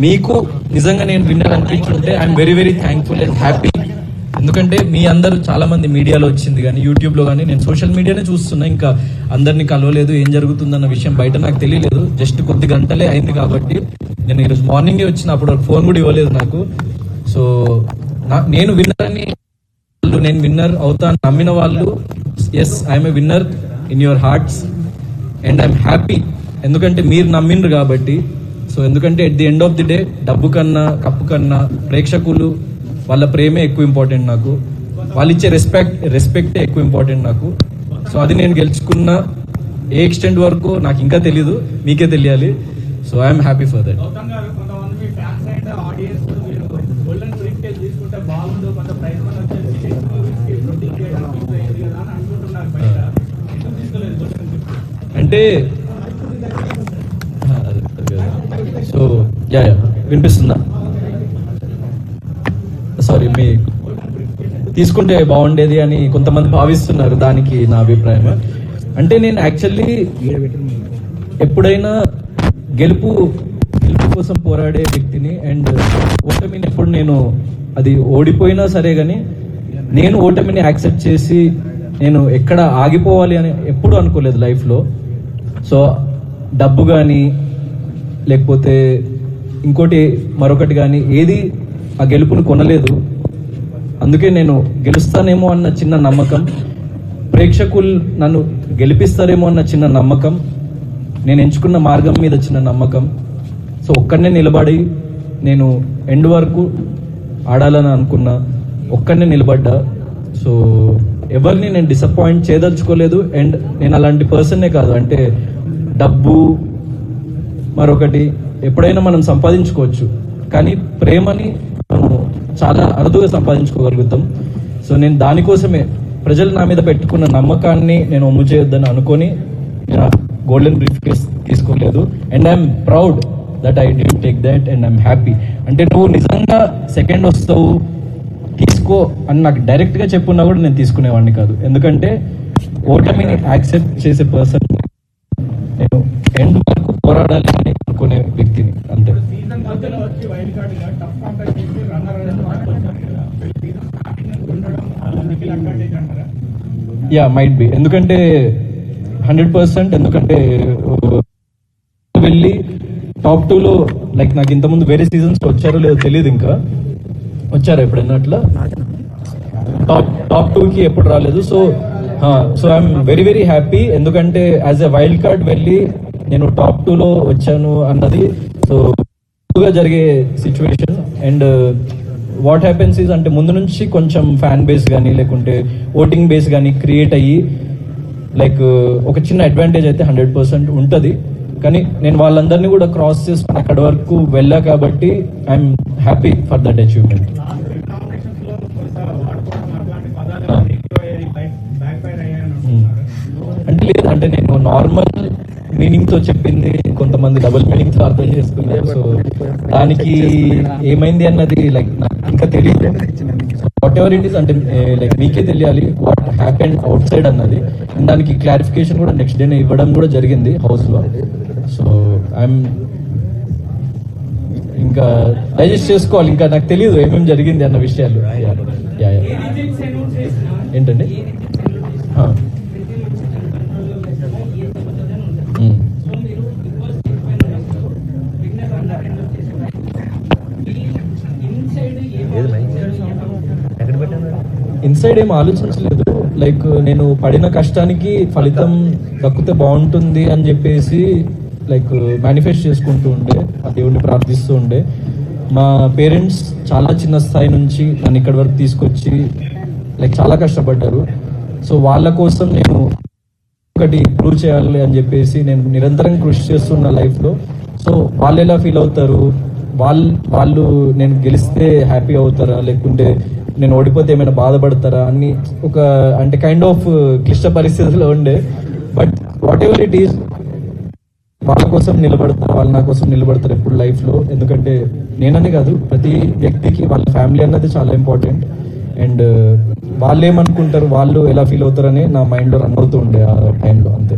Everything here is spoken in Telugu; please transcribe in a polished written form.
మీకు నిజంగా నేను విన్నర్ అనిపించుంటే I'm very very thankful and happy. ఎందుకంటే మీ అందరూ చాలా మంది మీడియాలో వచ్చింది కానీ యూట్యూబ్లో కానీ నేను సోషల్ మీడియానే చూస్తున్నా. ఇంకా అందరినీ కలవలేదు, ఏం జరుగుతుందన్న విషయం బయట నాకు తెలియలేదు. జస్ట్ కొద్ది గంటలే అయింది కాబట్టి నేను ఈరోజు మార్నింగే వచ్చిన, అప్పుడు ఫోన్ కూడా ఇవ్వలేదు నాకు. సో నేను విన్నర్ అని, నేను విన్నర్ అవుతాను నమ్మిన వాళ్ళు, yes I'm a winner in your hearts and I'm happy. ఎందుకంటే మీరు నమ్మిండ్రు కాబట్టి. సో ఎందుకంటే at the end of the day డబ్బు కన్నా కప్పు కన్నా ప్రేక్షకులు వాళ్ళ ప్రేమే ఎక్కువ ఇంపార్టెంట్ నాకు, వాళ్ళు ఇచ్చే రెస్పెక్టే ఎక్కువ ఇంపార్టెంట్ నాకు. సో అది నేను గెలుచుకున్న ఏ ఎక్స్టెంట్ వరకు నాకు ఇంకా తెలీదు, మీకే తెలియాలి. So I'm happy for that. అంటే సో యా వినిపిస్తుందా? సారీ, మీ తీసుకుంటే బాగుండేది అని కొంతమంది భావిస్తున్నారు, దానికి నా అభిప్రాయం. అంటే నేను యాక్చువల్లీ ఎప్పుడైనా గెలుపు కోసం పోరాడే వ్యక్తిని, అండ్ ఓటమిని ఎప్పుడు నేను అది ఓడిపోయినా సరే కానీ నేను ఓటమిని యాక్సెప్ట్ చేసి నేను ఎక్కడ ఆగిపోవాలి అని ఎప్పుడు అనుకోలేదు లైఫ్లో. సో డబ్బు కానీ లేకపోతే ఇంకోటి మరొకటి కానీ ఏది ఆ గెలుపును కొనలేదు. అందుకే నేను గెలుస్తానేమో అన్న చిన్న నమ్మకం, ప్రేక్షకులు నన్ను గెలిపిస్తారేమో అన్న చిన్న నమ్మకం, నేను ఎంచుకున్న మార్గం మీద చిన్న నమ్మకం. సో ఒక్కడనే నిలబడి నేను ఎండ్ వరకు ఆడాలని అనుకున్నా, ఒక్కడనే నిలబడ్డా. సో ఎవరిని నేను డిసప్పాయింట్ చేయదలుచుకోలేదు. అండ్ నేను అలాంటి పర్సన్నే కాదు. అంటే డబ్బు మరొకటి ఎప్పుడైనా మనం సంపాదించుకోవచ్చు, కానీ ప్రేమని మనం చాలా అరుదుగా సంపాదించుకోగలుగుతాం. సో నేను దానికోసమే ప్రజలు నా మీద పెట్టుకున్న నమ్మకాన్ని నేను ఒమ్ము చేయొద్దని అనుకొని నేను గోల్డెన్ బ్రీఫ్ కేస్ తీసుకోలేదు. And I'm proud that I did take that and I'm happy. అంటే నువ్వు నిజంగా సెకండ్ వస్తావు తీసుకో అని నాకు డైరెక్ట్గా చెప్పున్నా కూడా నేను తీసుకునేవాడిని కాదు. ఎందుకంటే ఓటమిని యాక్సెప్ట్ చేసే పర్సన్ నేను ఎండ్ వరకు పోరాడాలి అని అనుకునే వ్యక్తిని, అంతే. యా మైట్ బి, ఎందుకంటే 100%. ఎందుకంటే వెళ్ళి టాప్ 2లో లైక్ నాకు ఇంతకుముందు వేరే సీజన్స్ వచ్చారో లేదో తెలియదు, ఇంకా వచ్చారా ఎప్పుడైనా అట్లా టాప్ 2కి ఎప్పుడు రాలేదు. So I'm very very happy. ఎందుకంటే యాజ్ ఎ వైల్డ్ కార్డ్ వెళ్ళి నేను టాప్ 2లో వచ్చాను అన్నది సో జరిగే situation. And what happens is అంటే ముందు నుంచి కొంచెం ఫ్యాన్ బేస్ కానీ లేకుంటే ఓటింగ్ బేస్ కానీ క్రియేట్ అయ్యి లైక్ ఒక చిన్న అడ్వాంటేజ్ అయితే 100% ఉంటుంది. కానీ నేను వాళ్ళందరినీ కూడా క్రాస్ చేసుకుని అక్కడి వరకు వెళ్ళా కాబట్టి I'm happy for that achievement. అంటే లేదు, అంటే నేను నార్మల్ మీనింగ్ తో చెప్పింది కొంతమంది డబుల్ మీనింగ్ తో అర్థం చేసుకున్నారు. సో దానికి ఏమైంది అన్నది లైక్ నాకు ఇంకా తెలియదు. వాట్ ఎవర్ ఇట్ ఈస్ అంటే లైక్ మీకే తెలియాలి వాట్ హ్యాపెండ్ అవుట్ సైడ్ అన్నది. దానికి క్లారిఫికేషన్ కూడా నెక్స్ట్ డేనే ఇవ్వడం కూడా జరిగింది హౌస్ లో. సో ఐఎమ్ ఇంకా డైజెస్ట్ చేసుకోవాలి, ఇంకా నాకు తెలియదు ఏమేమి జరిగింది అన్న విషయాలు. ఏంటండి ఇన్సైడ్ ఏం ఆలోచించలేదు. లైక్ నేను పడిన కష్టానికి ఫలితం దక్కితే బాగుంటుంది అని చెప్పేసి లైక్ మేనిఫెస్ట్ చేసుకుంటూ ఉండే, ఆ దేవుడిని ప్రార్థిస్తూ ఉండే. మా పేరెంట్స్ చాలా చిన్న స్థాయి నుంచి నన్ను ఇక్కడి వరకు తీసుకొచ్చి లైక్ చాలా కష్టపడ్డారు. సో వాళ్ళ కోసం నేను ఒకటి ప్రూవ్ చేయాలి అని చెప్పేసి నేను నిరంతరం కృషి చేస్తున్న లైఫ్లో. సో వాళ్ళు ఎలా ఫీల్ అవుతారు, వాళ్ళు నేను గెలిస్తే హ్యాపీ అవుతారా లేకుంటే నేను ఓడిపోతే ఏమైనా బాధపడతారా అని ఒక అంటే కైండ్ ఆఫ్ క్లిష్ట పరిస్థితుల్లో ఉండే. But what ever it is వాళ్ళ కోసం నిలబడతారు, వాళ్ళు నా కోసం నిలబడతారు ఎప్పుడు లైఫ్లో. ఎందుకంటే నేననే కాదు, ప్రతి వ్యక్తికి వాళ్ళ ఫ్యామిలీ అన్నది చాలా ఇంపార్టెంట్. అండ్ వాళ్ళు ఏమనుకుంటారు, వాళ్ళు ఎలా ఫీల్ అవుతారని నా మైండ్లో రన్ అవుతూ ఉండే ఆ టైంలో, అంతే.